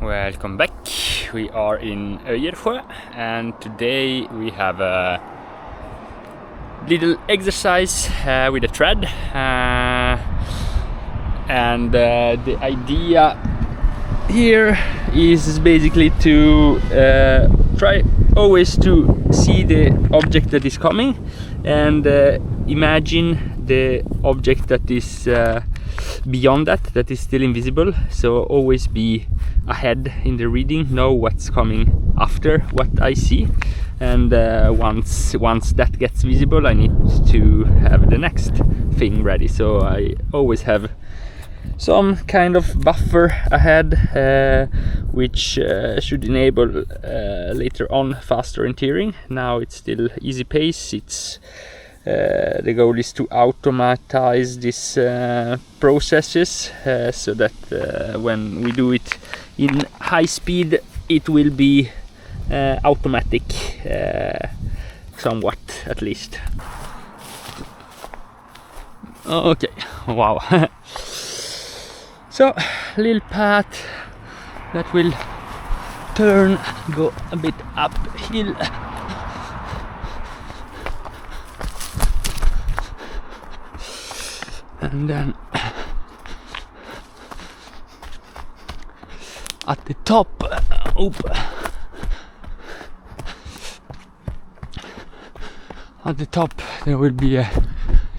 Welcome back. We are in Öjersjö and today we have a little exercise with a tread and the idea here is basically to try always to see the object that is coming and imagine the object that is beyond that is still invisible. So always be ahead in the reading, know what's coming after what I see, and once that gets visible I need to have the next thing ready. So I always have some kind of buffer ahead, which should enable later on fast orienteering. Now it's still easy pace. It's the goal is to automatize these processes so that when we do it in high speed it will be automatic, somewhat at least. Okay, wow. So, little path that will turn, go a bit uphill. And then at the top, at the top there will be a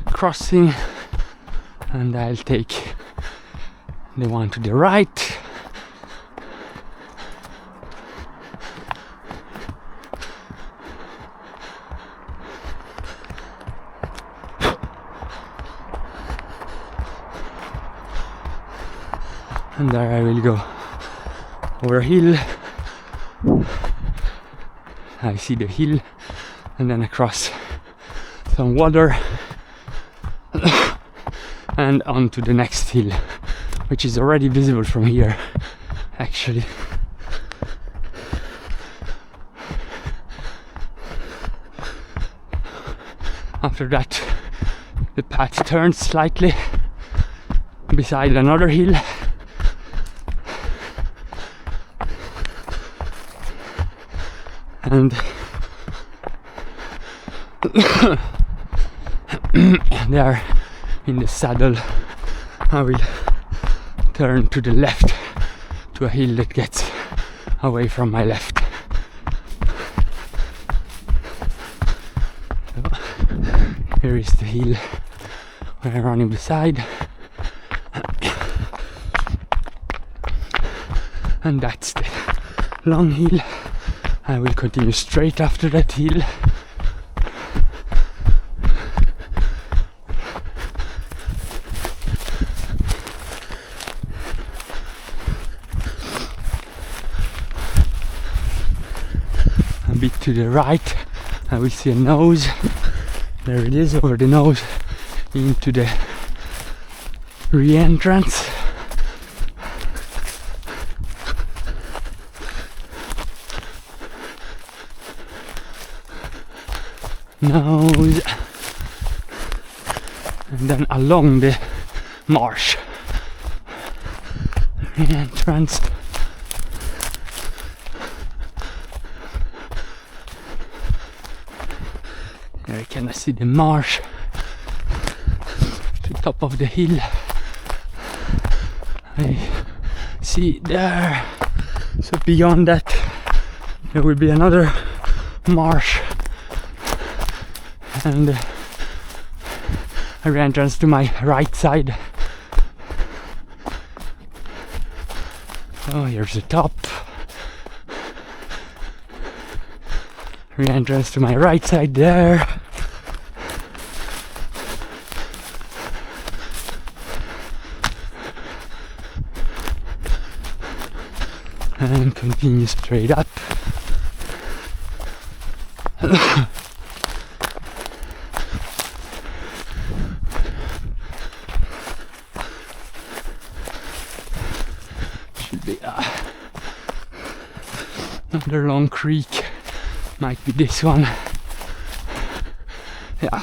crossing, and I'll take the one to the right. And there I will go over a hill. I see the hill and then across some water and onto the next hill, which is already visible from here actually. After that the path turns slightly beside another hill, and there in the saddle I will turn to the left to a hill that gets away from my left. So, here is the hill where I'm running beside, and that's the long hill. I will continue straight after that hill. A bit to the right, I will see a nose. There it is, over the nose, into the re-entrance. Nose, and then along the marsh, re-entrance. There you can see the marsh to the top of the hill. I see there. So beyond that there will be another marsh and a re-entrance to my right side. Oh, here's the top. Re-entrance to my right side there. And continue straight up. Should be another long creek. Might be this one. Yeah.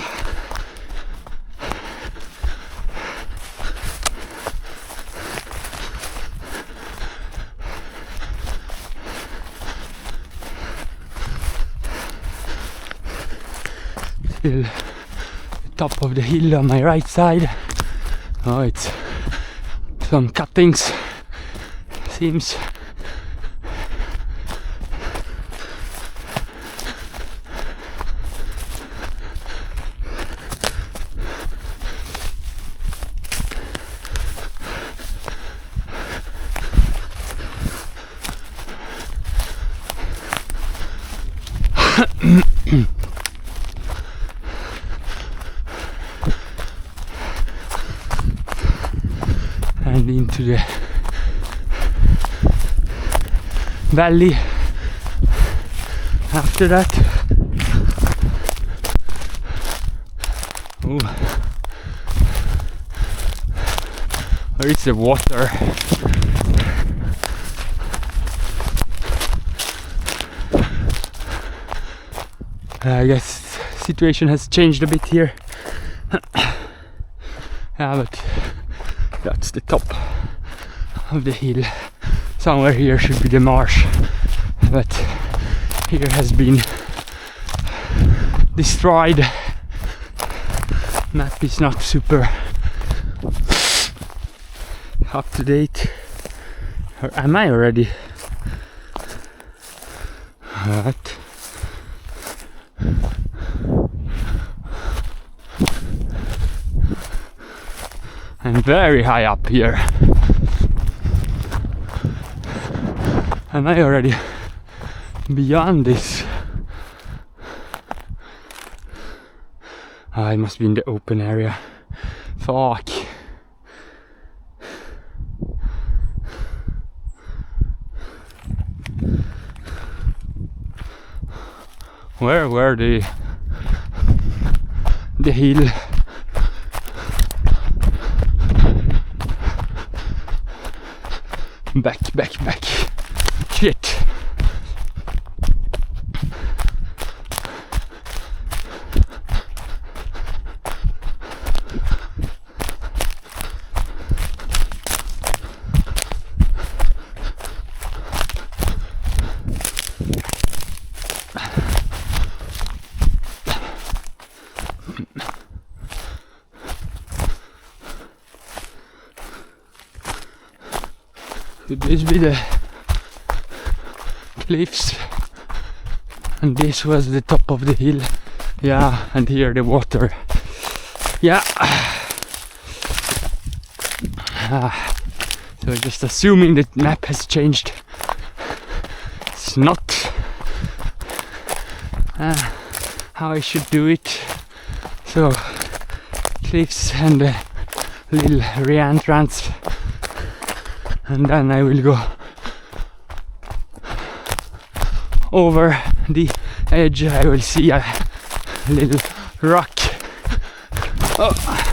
still the top of the hill on my right side. Oh, it's some cuttings, seems. And into the valley after that. Ooh. Where is the water? I guess the situation has changed a bit here. Yeah, but that's the top of the hill. Somewhere here should be the marsh, but here has been destroyed. Map is not super up to date. Or am I already? What? I'm very high up here. Am I already beyond this? I must be in the open area. Fuck. Where were the hill? Back. Shit. Could this be the cliffs? And this was the top of the hill. Yeah, and here the water. Yeah. So just assuming the map has changed. It's not how I should do it. So cliffs and a little re-entrance, and then I will go over the edge. I will see a little rock. Oh.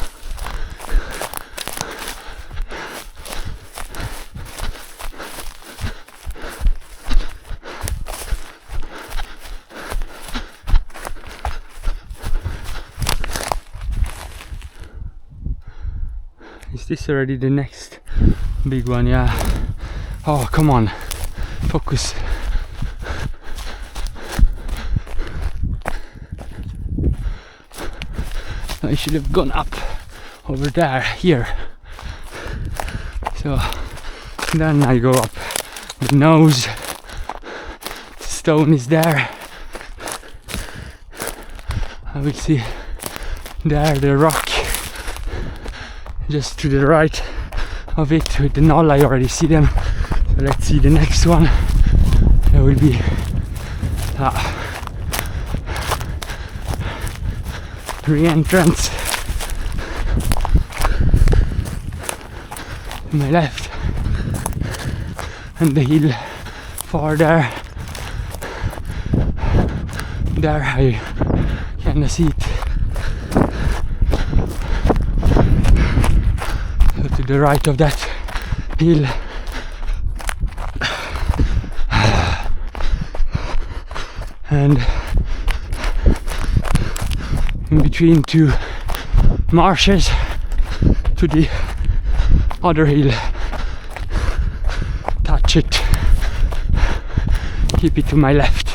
Is this already the next big one? Yeah. Oh, come on. Focus. I should have gone up over there, here. So then I go up the nose. The stone is there. I will see there the rock just to the right of it with the knoll. I already see them. So let's see the next one. There will be re-entrance to my left, and the hill far there. There I can see it. So to the right of that hill, and in between two marshes to the other hill. Touch it. Keep it to my left.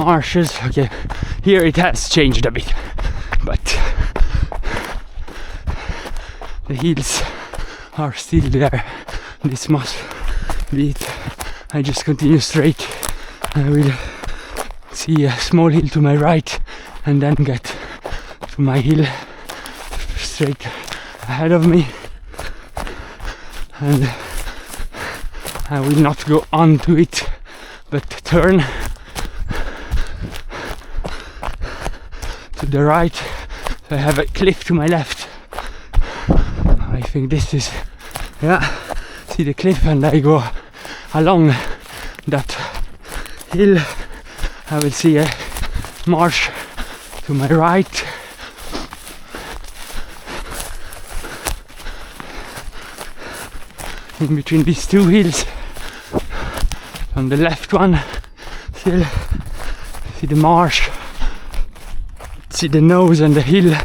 marshes. Okay, here it has changed a bit, but the hills are still there. This must be it. I just continue straight. I will see a small hill to my right and then get to my hill straight ahead of me, and I will not go onto it but turn to the right. So I have a cliff to my left. I think this is, yeah, see the cliff, and I go along that hill. I will see a marsh to my right. In between these two hills, on the left one, still see the marsh, see the nose and the hill.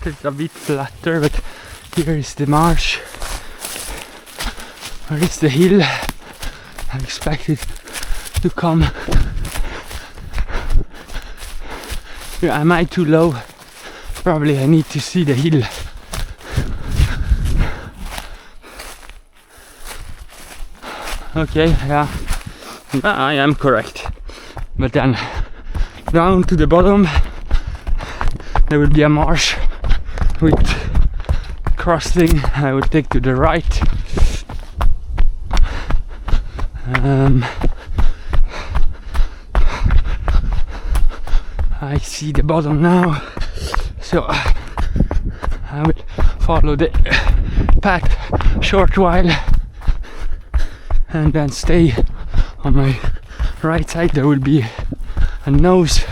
It's a bit flatter, but here is the marsh. Where is the hill? I expect it to come. Yeah, am I too low? Probably I need to see the hill. Okay, yeah, I am correct. But then down to the bottom there will be a marsh with crossing. I will take to the right. I see the bottom now, so I will follow the path short while and then stay on my right side. There will be a nose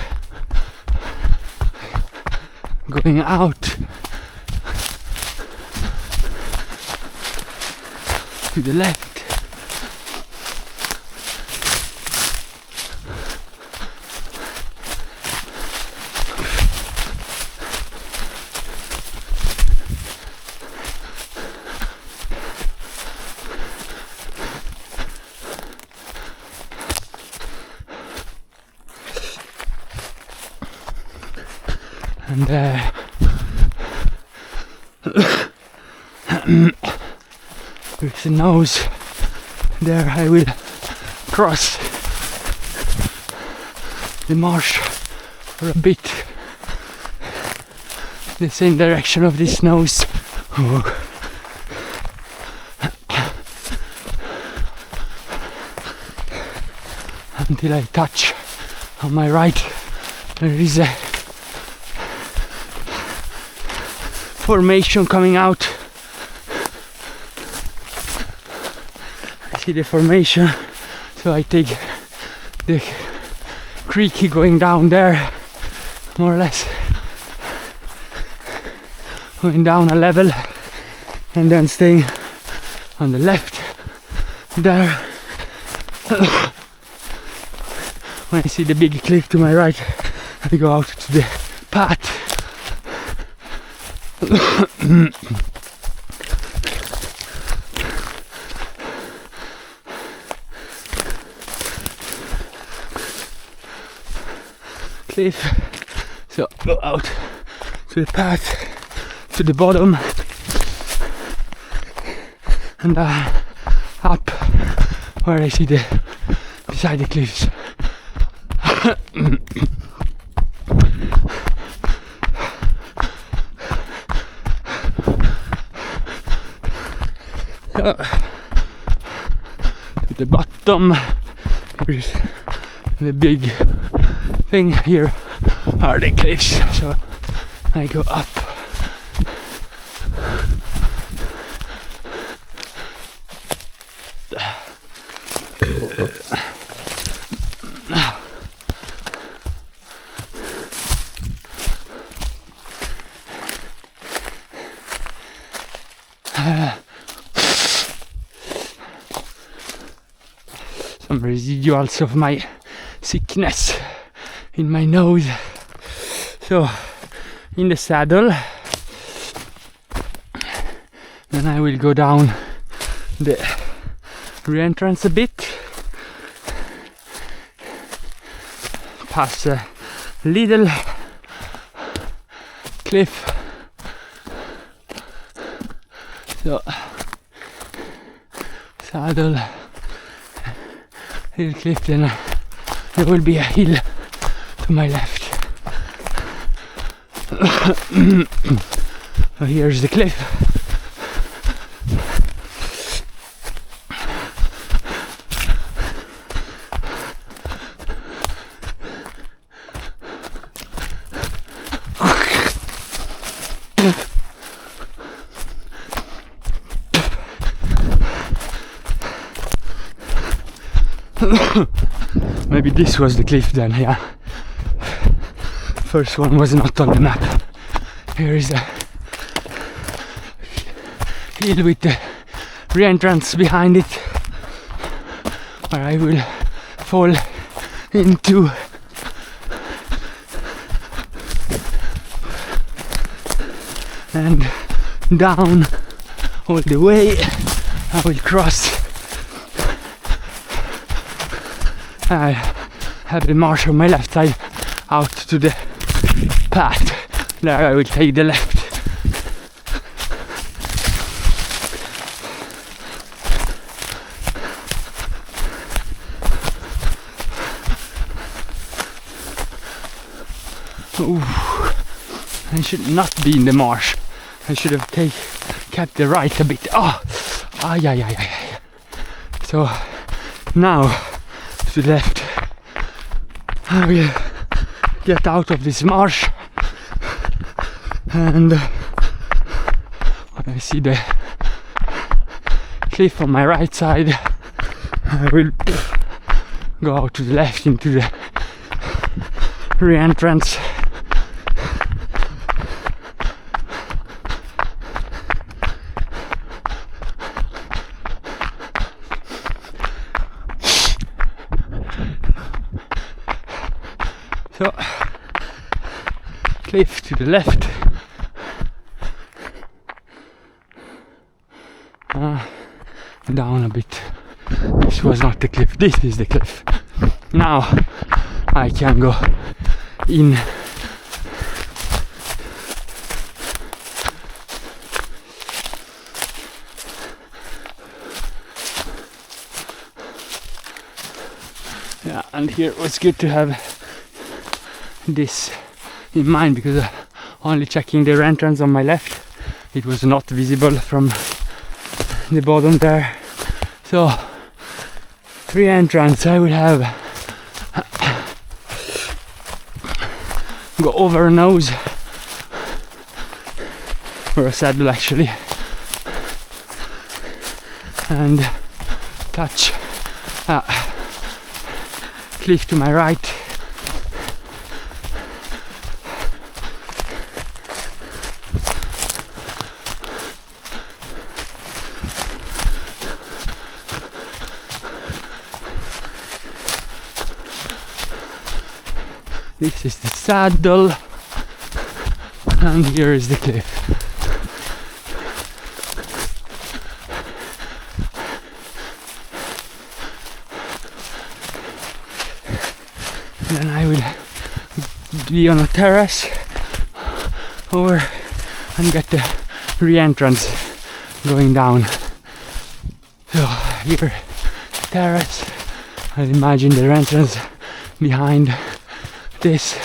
going out to the left. And with the nose there, I will cross the marsh for a bit, the same direction of this nose. Until I touch on my right. There is a formation coming out. I see the formation, so I take the creek going down there, more or less going down a level and then staying on the left there. When I see the big cliff to my right, I go out to the path. Cliff, so go out to the path to the bottom and up where I see the beside the cliffs. To the bottom, here's the big thing. Here are the cliffs, so I go up. some residuals of my sickness in my nose. So in the saddle, then I will go down the re-entrance a bit, past a little cliff. So saddle, little cliff, then there will be a hill to my left. So here's the cliff. Maybe this was the cliff then, yeah. First one was not on the map. Here is a hill with the re-entrance behind it, where I will fall into. And down all the way I will cross. I have the marsh on my left side out to the path. There I will take the left. Ooh, I should not be in the marsh. I should have kept the right a bit. Oh, yeah. So now to the left, I will get out of this marsh, and when I see the cliff on my right side, I will go out to the left into the re-entrance. So, cliff to the left. Down a bit. This was not the cliff, this is the cliff. Now I can go in. Yeah, and here it was good to have this in mind, because only checking the entrance on my left, it was not visible from the bottom there. So re-entrance I will have go over a nose or a saddle actually, and touch a cliff to my right. This is the saddle, and here is the cliff. Then I will be on a terrace over and get the re-entrance going down. So here, terrace, I imagine the entrance behind this.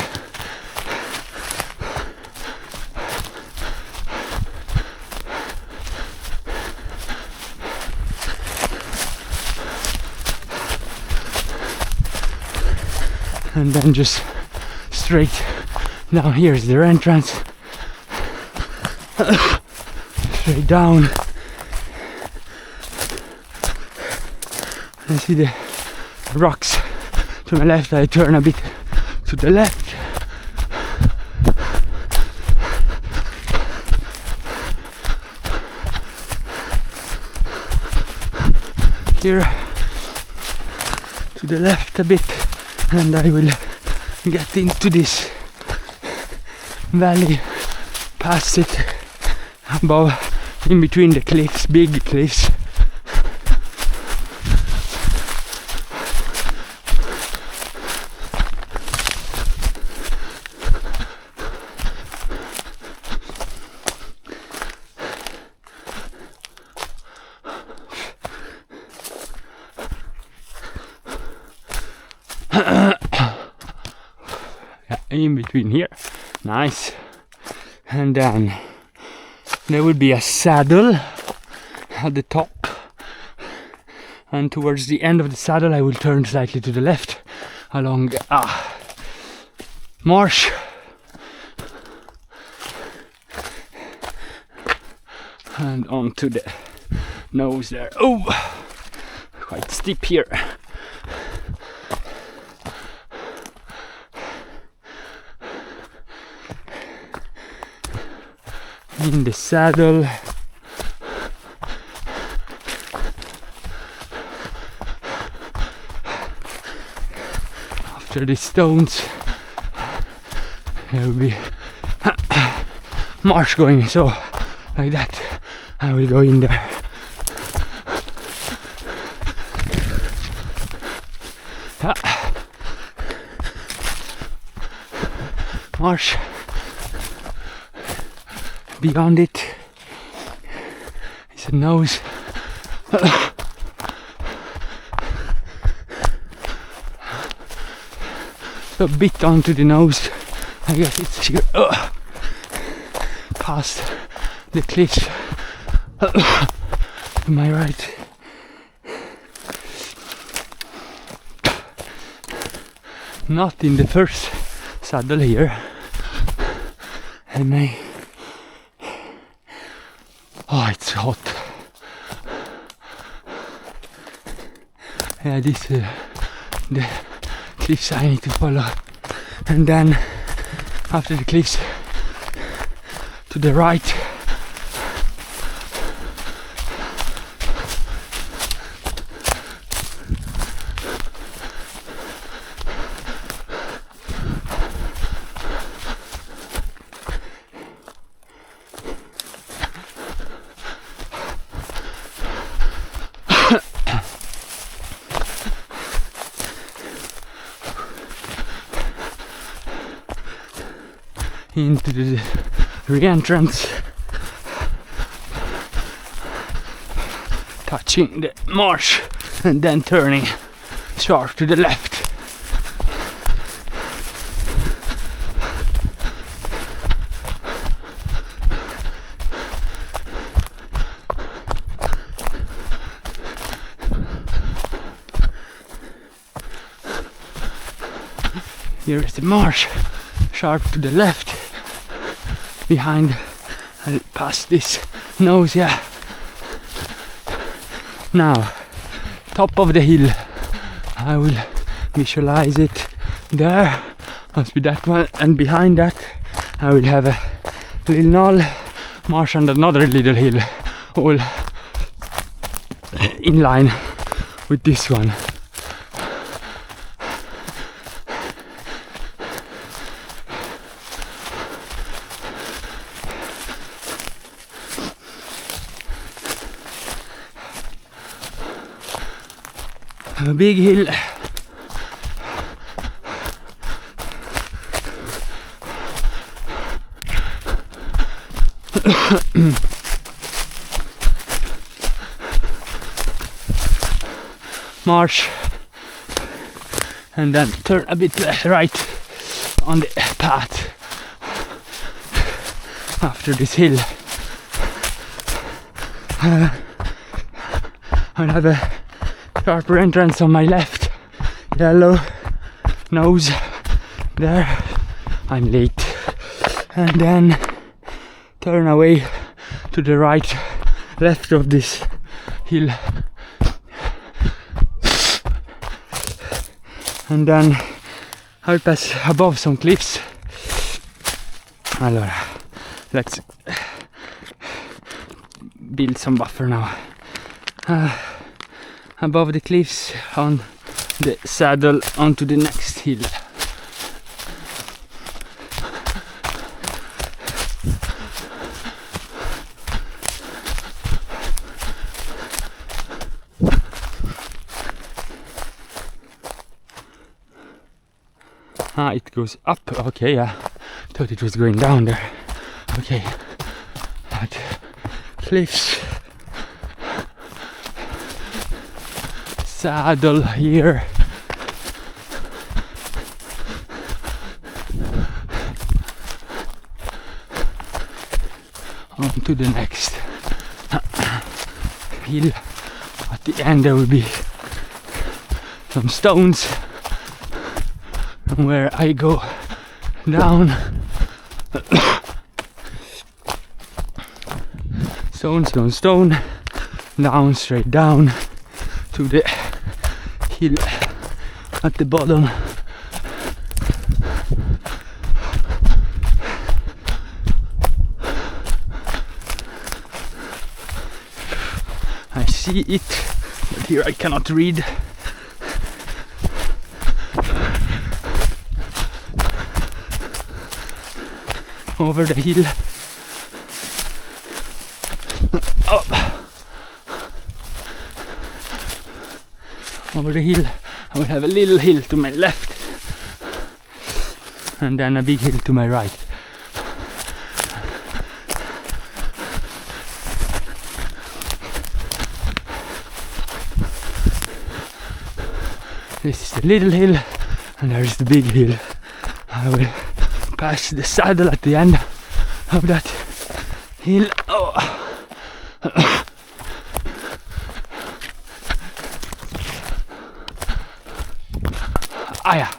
And then just straight down. Here's their entrance. Straight down. I see the rocks to my left. I turn a bit to the left. here to the left a bit, and I will get into this valley, past it, above, in between the cliffs, big cliffs. In between here, nice. And then there will be a saddle at the top, and towards the end of the saddle I will turn slightly to the left along marsh, and onto the nose there. Oh, quite steep here. In the saddle, after the stones there will be marsh going, so like that I will go in there. Marsh. Beyond it is a nose. A bit onto the nose. I guess it's here. Past the cliffs. To my right. Not in the first saddle here. And it's hot. Yeah, this the cliffs I need to follow, and then after the cliffs to the right. Into the re-entrance, touching the marsh and then turning sharp to the left. Here is the marsh, sharp to the left. Behind, I'll pass this nose, yeah. Now, top of the hill, I will visualize it there, must be that one, and behind that I will have a little knoll, marsh and another little hill, all in line with this one. A big hill. Marsh, and then turn a bit right on the path after this hill. I'll have a sharper entrance on my left, yellow nose there. I'm late, and then turn away to the right, left of this hill, and then I'll pass above some cliffs. Allora, let's build some buffer now. above the cliffs on the saddle onto the next hill. Ah, it goes up. Okay, yeah. Thought it was going down there. Okay. But cliffs. Saddle here. On to the next hill. At the end there will be some stones. And where I go down. Stone, stone, stone. Down, straight down to the hill at the bottom. I see it, but here I cannot read. Over the hill. Up. Over the hill I will have a little hill to my left and then a big hill to my right. This is the little hill and there is the big hill. I will pass the saddle at the end of that hill. Oh. Ah, yeah.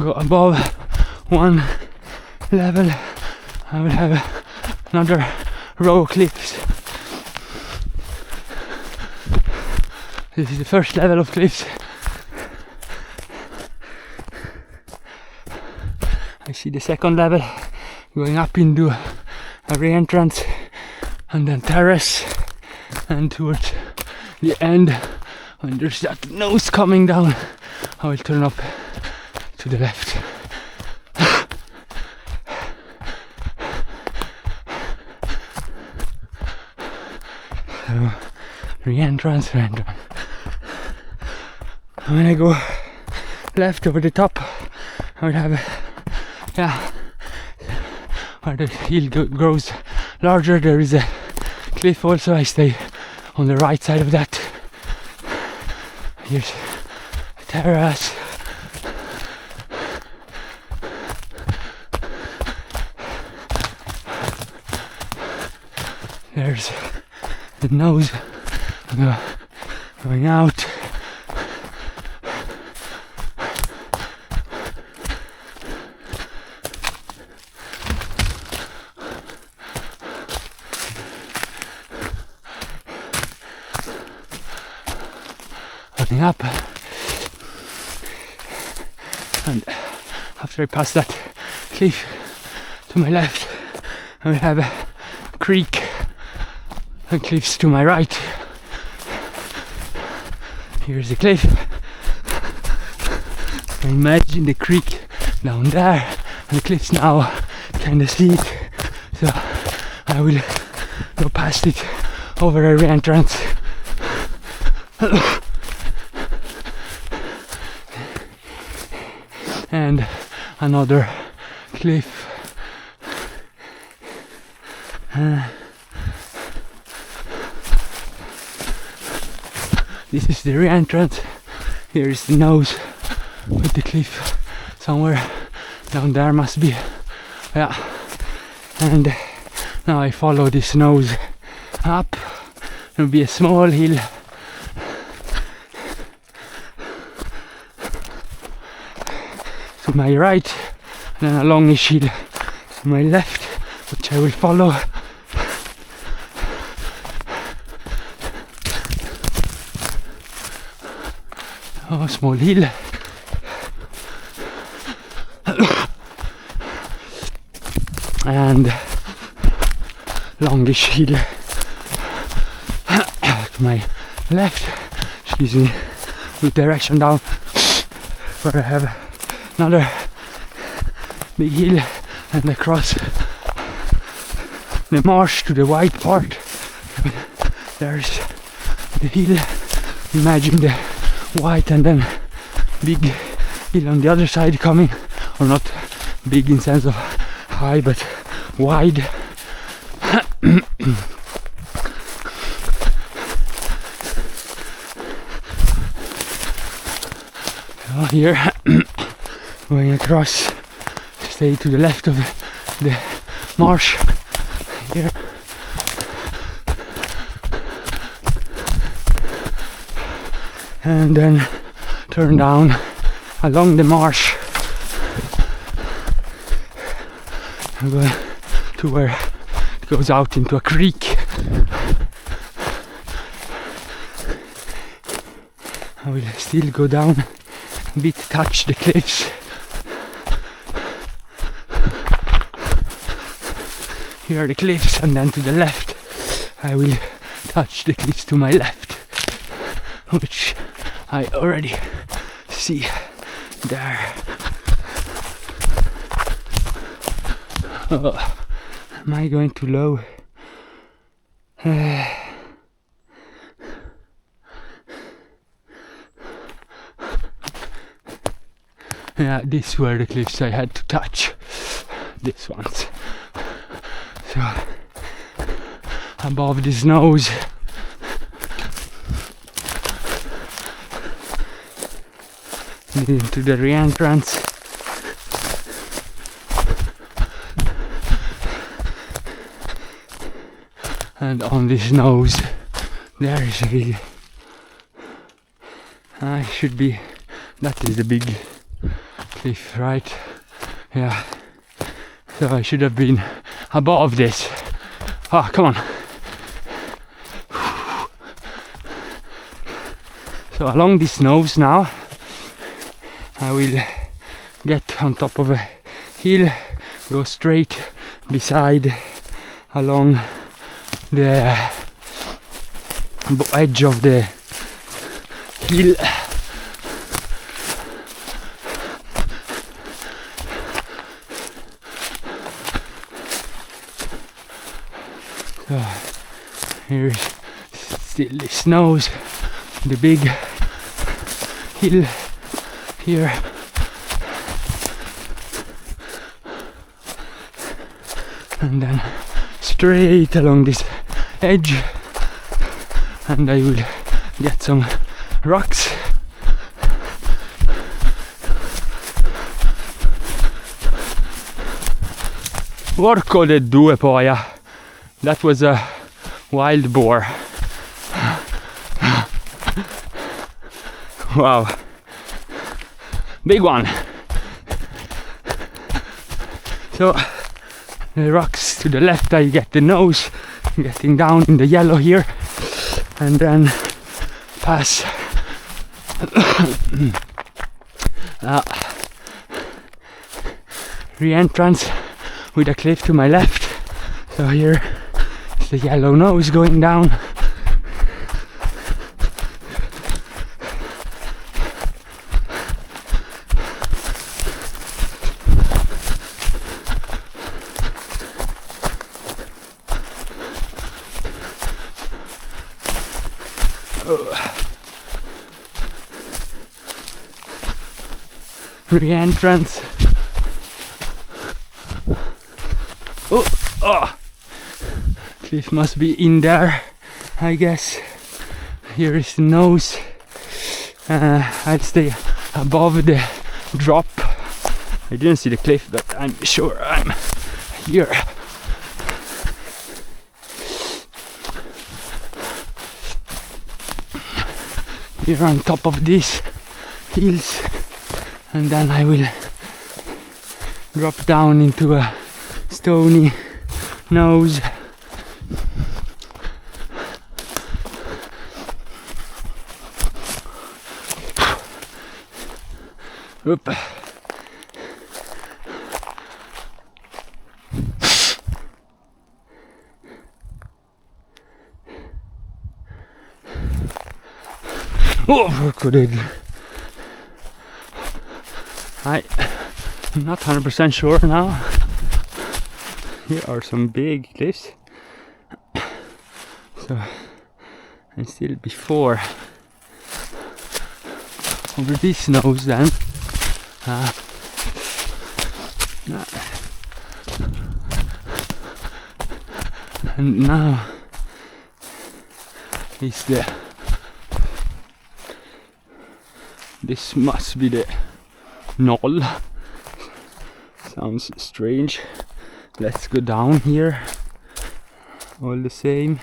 Go above one level. I will have another row of cliffs. This is the first level of cliffs. I see the second level going up into a re-entrance and then terrace, and towards the end when there's that nose coming down I will turn up to the left. So, re-entrance. And when I go left over the top I will have where the hill grows larger there is a cliff also. I stay on the right side of that. Here's a terrace. There's the nose going out. Looking up, and after I pass that cliff to my left I will have a creek and cliffs to my right. Here's the cliff. I imagine the creek down there and the cliffs now kinda steep, so I will go past it over a re-entrance. And another cliff. This is the re-entrance. Here is the nose with the cliff somewhere down there must be. Yeah. And now I follow this nose up. There will be a small hill. To my right, and then a longish hill to my left, which I will follow. a small hill. And longish hill to my left, which gives me good direction down, where I have another big hill, and across the marsh to the white part. There's the hill. Imagine the white and then big hill on the other side coming, or not big in sense of high, but wide. So here, going across, stay to the left of the marsh here. And then turn down along the marsh and go to where it goes out into a creek. I will still go down a bit, touch the cliffs. Here are the cliffs, and then to the left I will touch the cliffs to my left, which I already see there. Oh, am I going too low? Yeah, these were the cliffs I had to touch. These ones. So, above the snows. Into the re-entrance. And on this nose there is a big, should be, that is the big cliff, right? Yeah, so I should have been above this. Ah, come on. So along this nose now I will get on top of a hill, go straight beside along the edge of the hill. So here's still the snows, the big hill here. And then straight along this edge, and I will get some rocks. Porco de due poja. That was a wild boar. Wow. Big one. So the rocks to the left, I get the nose, getting down in the yellow here, and then pass re-entrance with a cliff to my left. So here is the yellow nose going down. Re-entrance. Oh, cliff must be in there, I guess. Here is the nose. I'll stay above the drop. I didn't see the cliff, but I'm sure I'm here. Here on top of these hills, and then I will drop down into a stony nose. Oop. Oh, good. I'm not 100% sure now. Here are some big cliffs. So I'm still before over these snows then. And now is this must be the knoll. Sounds strange. Let's go down here. All the same.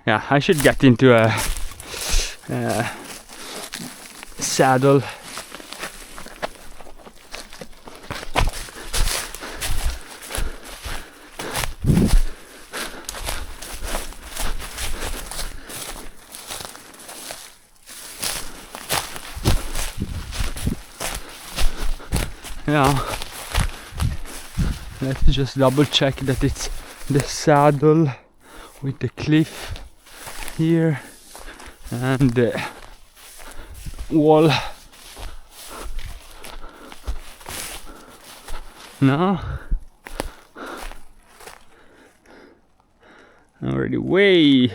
Yeah, I should get into a saddle. Yeah, let's just double check that it's the saddle with the cliff here and the wall. No, already way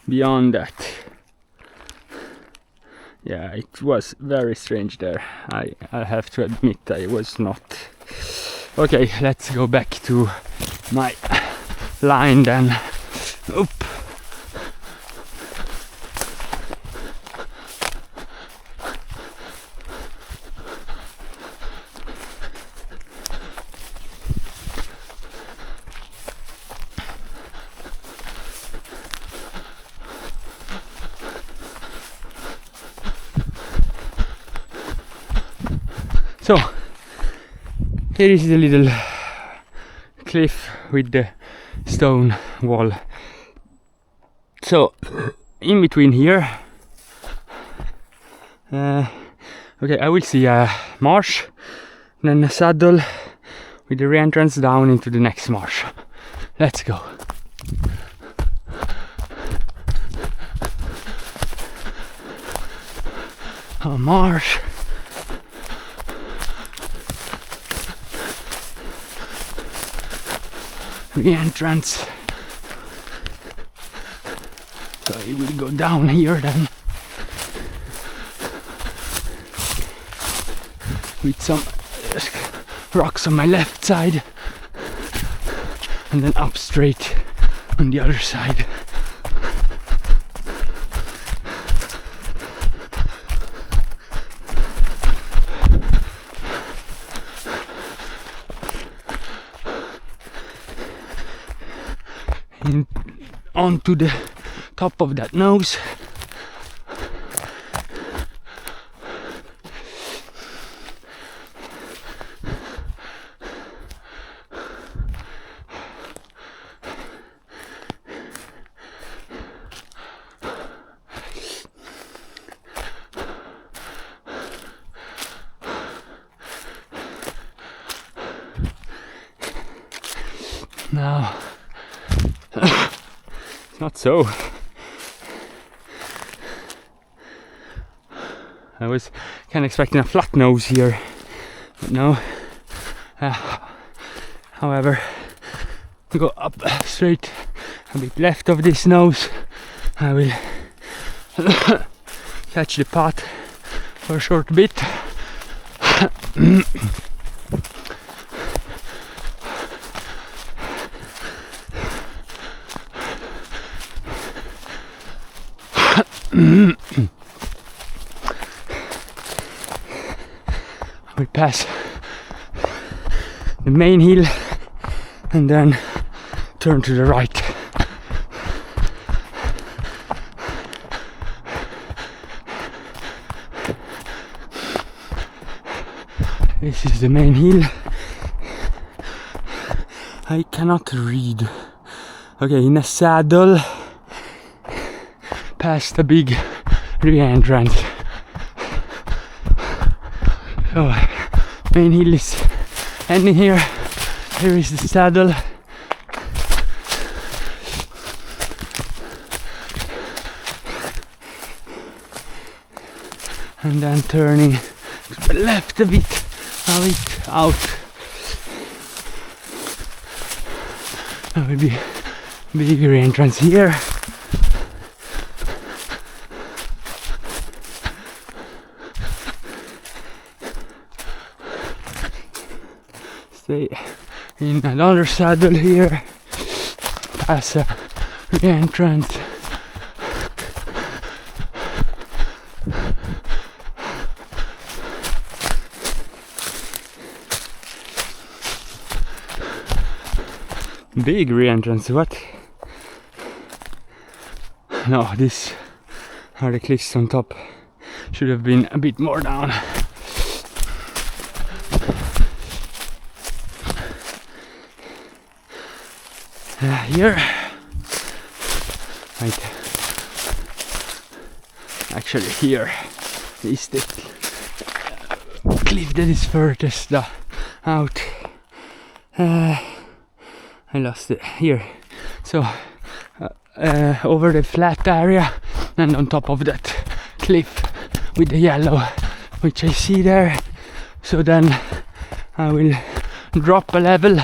beyond that. Yeah, it was very strange there. I have to admit I was not. Okay, let's go back to my line then. Oop. So here is the little cliff with the stone wall. So in between here, okay, I will see a marsh, then a saddle with the re-entrance down into the next marsh. Let's go. A marsh. Re-entrance. So it will go down here then, with some rocks on my left side and then up straight on the other side. And onto the top of that nose. Now it's not so. I was kind of expecting a flat nose here, but no. However, to go up straight a bit left of this nose, I will catch the path for a short bit. We pass the main hill and then turn to the right. This is the main hill. I cannot read. Okay, in a saddle past the big re-entrance. So main hill is ending here. Here is the saddle. And then turning to the left a bit out. There will be a bigger entrance here. Stay in another saddle here. Pass a re-entrance. Big re-entrance, what? No, these are the cliffs on top. Should have been a bit more down. Here, right. Actually, here is the cliff that is furthest out. I lost it here. So over the flat area and on top of that cliff with the yellow, which I see there. So then I will drop a level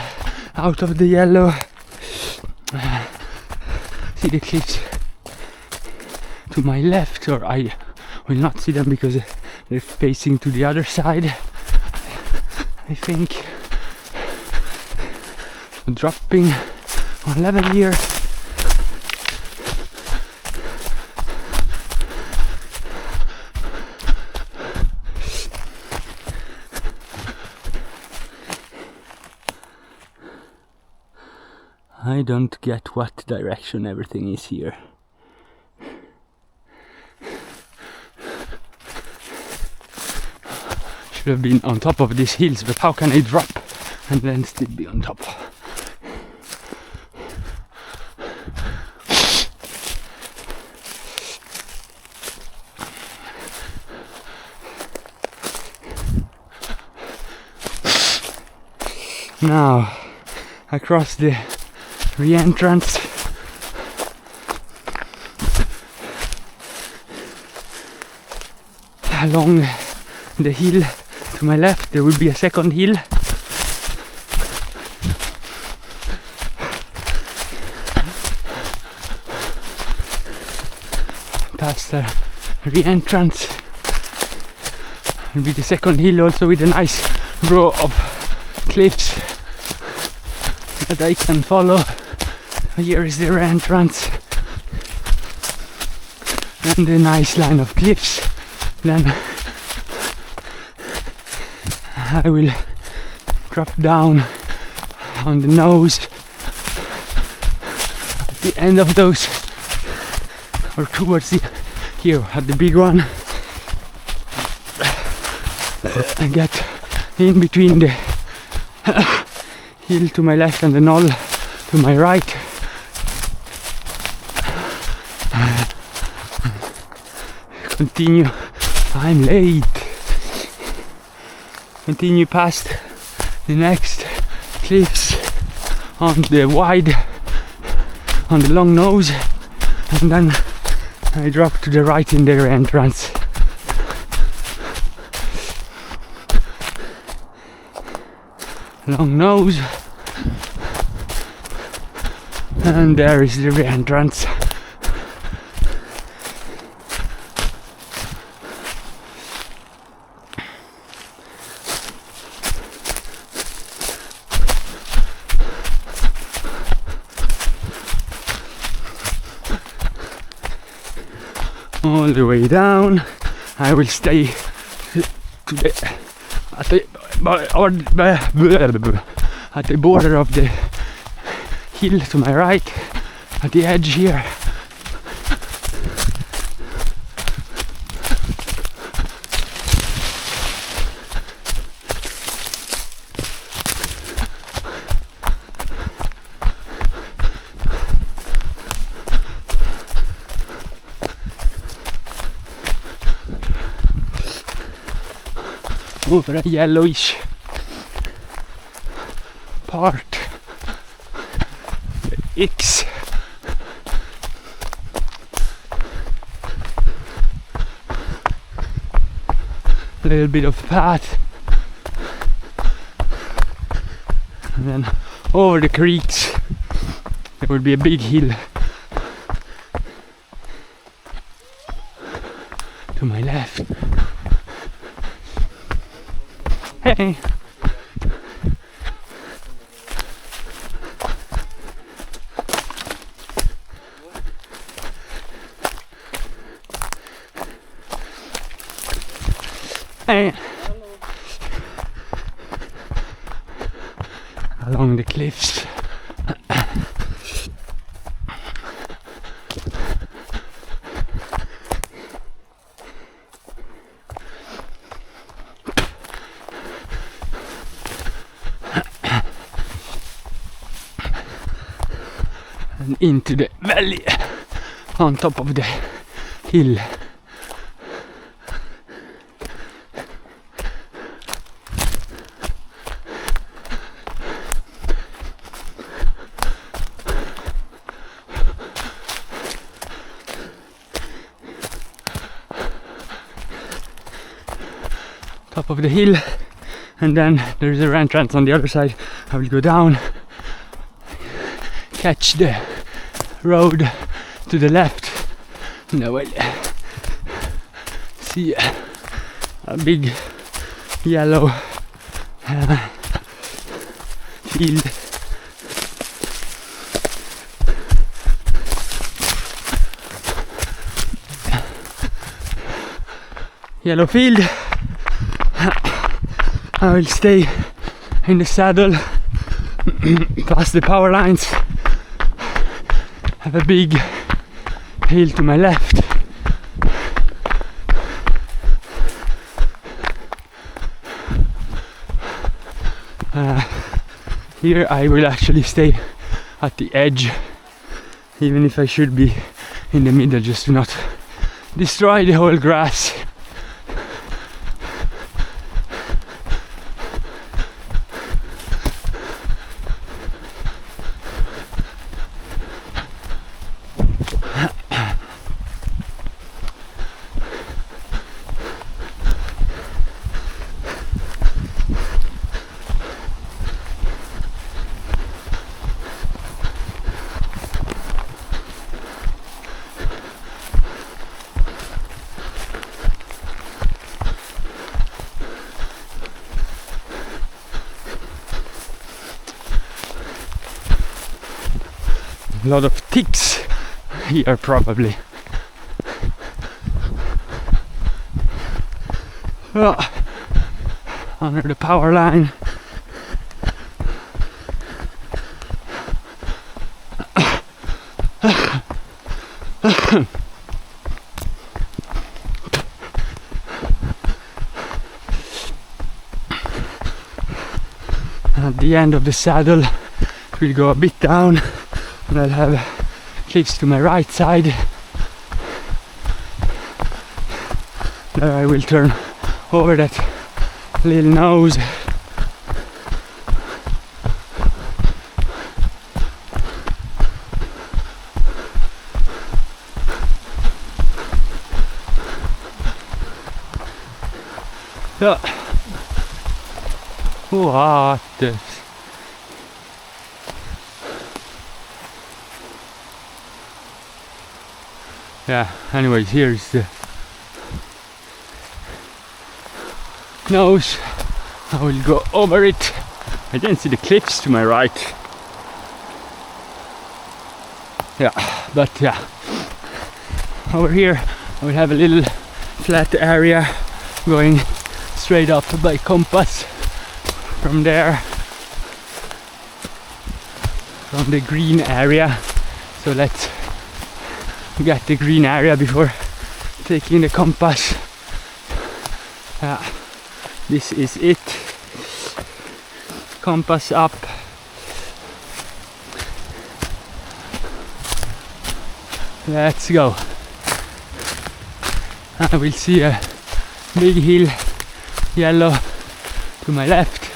out of the yellow. See the cliffs to my left, or I will not see them because they're facing to the other side. I think dropping on level here. I don't get what direction everything is here. Should have been on top of these hills, but how can I drop and then still be on top? Now across the re-entrance along the hill to my left there will be a second hill. Past the re-entrance will be the second hill, also with a nice row of cliffs that I can follow. Here is the entrance and a nice line of cliffs. Then I will drop down on the nose at the end of those, or towards the here at the big one, and get in between the hill to my left and the knoll to my right. Continue. I'm late. Continue past the next cliffs on the wide, on the long nose, and then I drop to the right in their entrance. Long nose, and there is the entrance. All the way down, I will stay to the at the border of the hill to my right, at the edge here. over a yellowish part, the X. A little bit of path, and then over the creeks there will be a big hill to my left. Hey! Hey! Along the cliffs. And into the valley on top of the hill. Top of the hill, and then there's a entrance on the other side. I will go down, catch the road to the left, and I will see a big yellow field. Yellow field. I will stay in the saddle past the power lines. Have a big hill to my left. Here I will actually stay at the edge, even if I should be in the middle, just to not destroy the whole grass. A lot of ticks here probably. Under the power line. At the end of the saddle it will go a bit down, and I'll have cliffs to my right side. There I will turn over that little nose. Ja. What the... Yeah, anyways, here's the nose. I will go over it. I didn't see the cliffs to my right. Yeah, but yeah. Over here I will have a little flat area going straight up by compass from there, from the green area. So let's get the green area before taking the compass. This is it. Compass up. Let's go. I will see a big hill, yellow, to my left.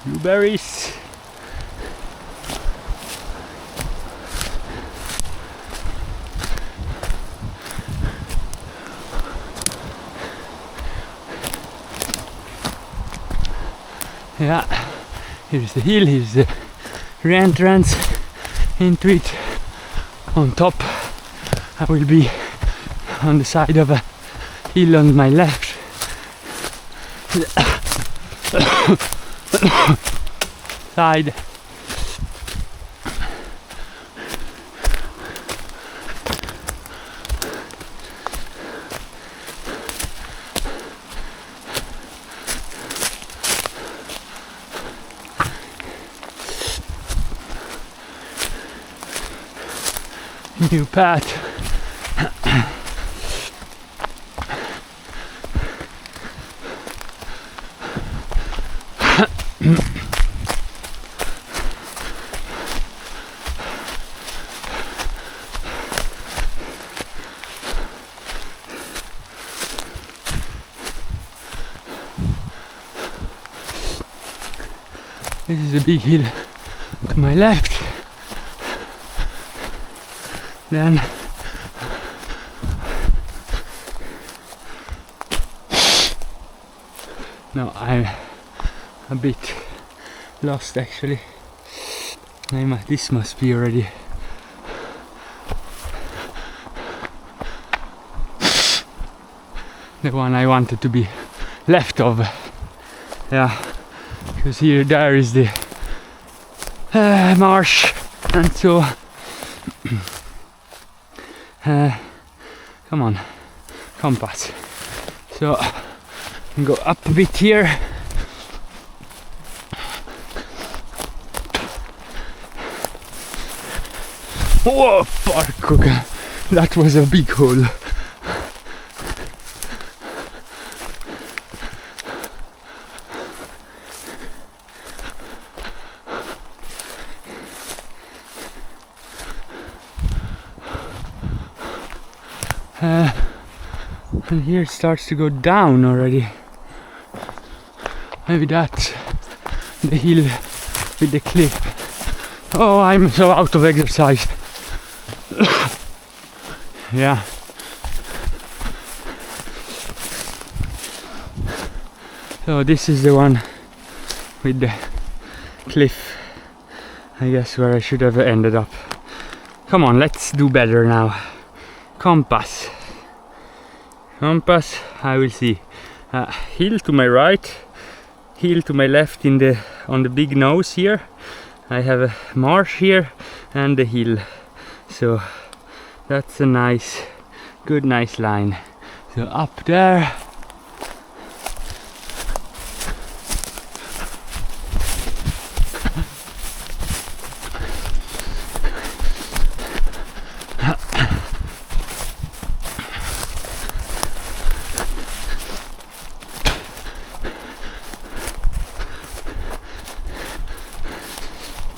Blueberries. Yeah, here's the hill, here's the entrance into it. On top I will be on the side of a hill on my left. Side. New path. This is a big hill to my left. Then no, I'm a bit lost actually. This must be already the one I wanted to be left of. Yeah, because there is the marsh, and so come on, compass. So go up a bit here. Whoa, parkour! That was a big hole. And here it starts to go down already. Maybe that's the hill with the cliff. Oh, I'm so out of exercise. Yeah. So this is the one with the cliff, I guess, where I should have ended up. Come on, let's do better now. Compass, I will see. Hill to my right, hill to my left on the big nose here. I have a marsh here and a hill. So that's a nice line. So up there.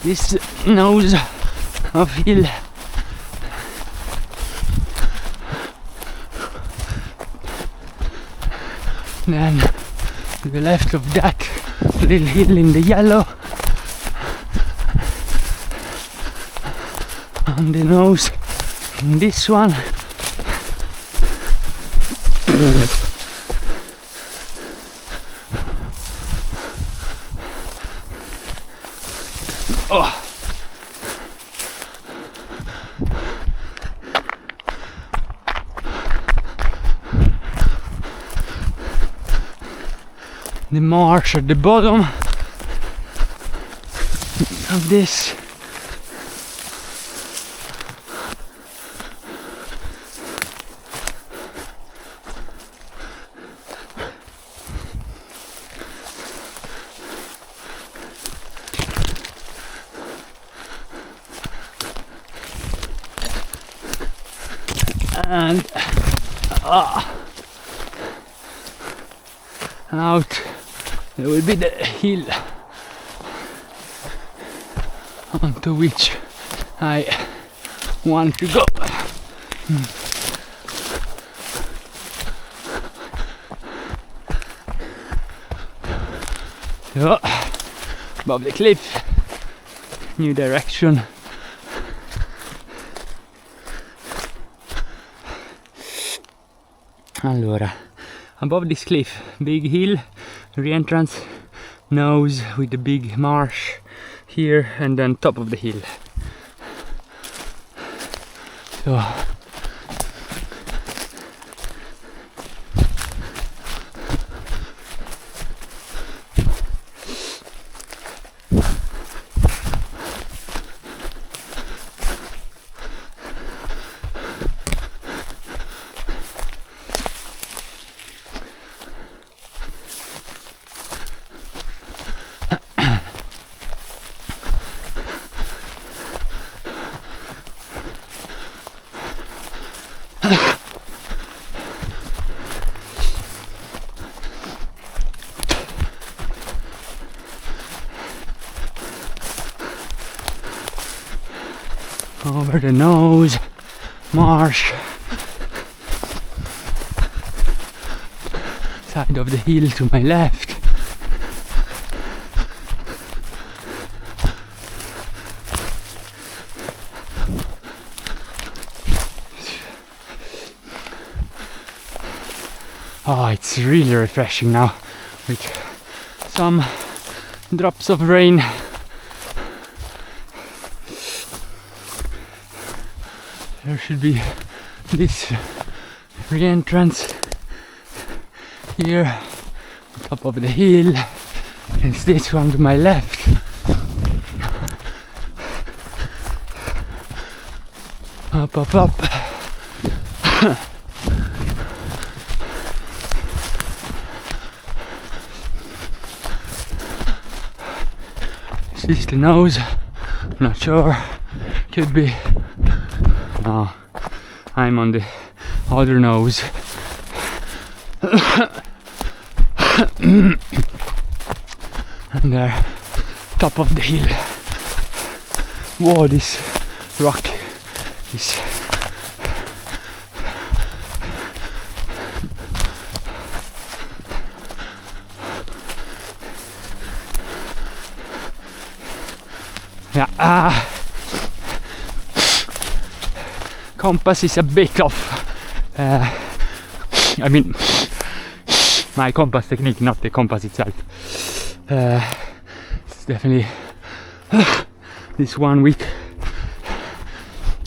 This nose of hill. Then to the left of that little hill in the yellow, on the nose in this one. Oh. The marsh at the bottom of this. And and out there will be the hill onto which I want to go. So, above the cliff, new direction. Allora, above this cliff, big hill, re-entrance, nose with the big marsh here, and then top of the hill. So over the nose, marsh, side of the hill to my left. Oh, it's really refreshing now with some drops of rain. There should be this re-entrance here on top of the hill, and it's this one to my left. Up, up, up. Is this the nose? I'm not sure. Could be. No, I'm on the other nose. And there, top of the hill. Whoa, this rock is yeah. Compass is a bit off. I mean, my compass technique, not the compass itself. It's definitely this 1 week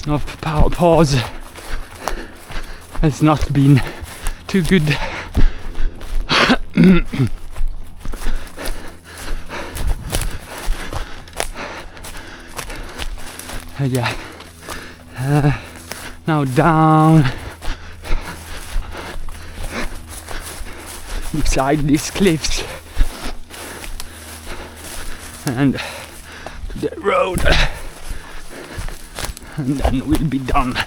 of pause has not been too good. Yeah. Now down beside these cliffs and to the road, and then we'll be done.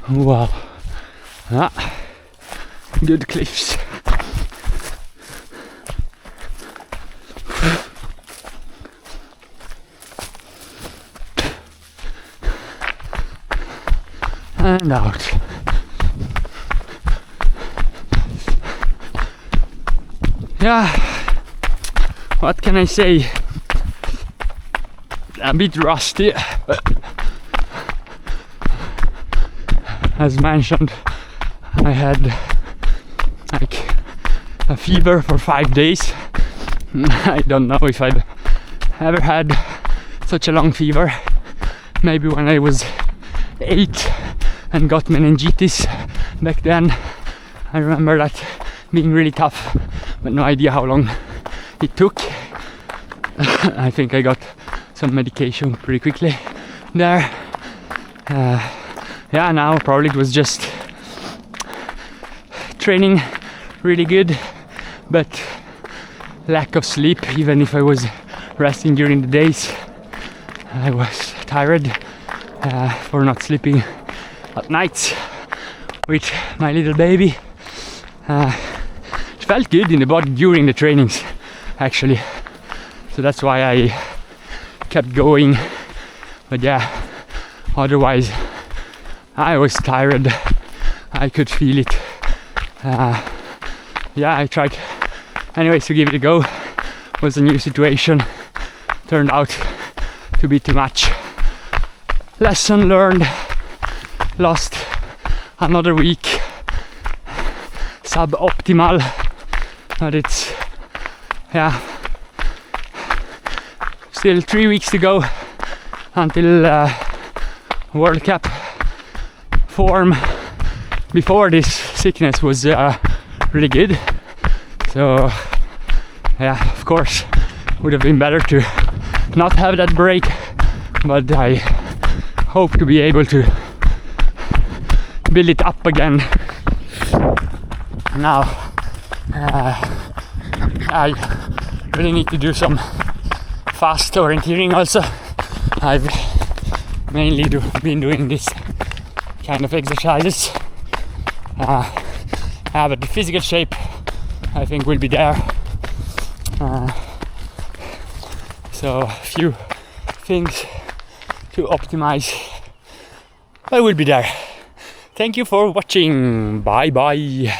Wow. Ah, good cliffs. And out. Yeah, what can I say? A bit rusty, but as mentioned, I had like a fever for 5 days. I don't know if I've ever had such a long fever. Maybe when I was 8 and got meningitis back then. I remember that being really tough, but no idea how long it took. I think I got some medication pretty quickly there. Yeah, now probably it was just training really good, but lack of sleep. Even if I was resting during the days, I was tired for not sleeping at nights with my little baby. It felt good in the body during the trainings actually, so that's why I kept going. But yeah, otherwise I was tired. I could feel it. Yeah, I tried anyways to give it a go. It was a new situation, turned out to be too much. Lesson learned. Lost another week. Suboptimal, but it's, yeah, still 3 weeks to go until World Cup form. Before this sickness was really good, so yeah, of course would have been better to not have that break, but I hope to be able to build it up again. Now I really need to do some fast orienteering also. I've mainly been doing this kind of exercises. But the physical shape I think will be there. So a few things to optimize. I will be there. Thank you for watching. Bye bye.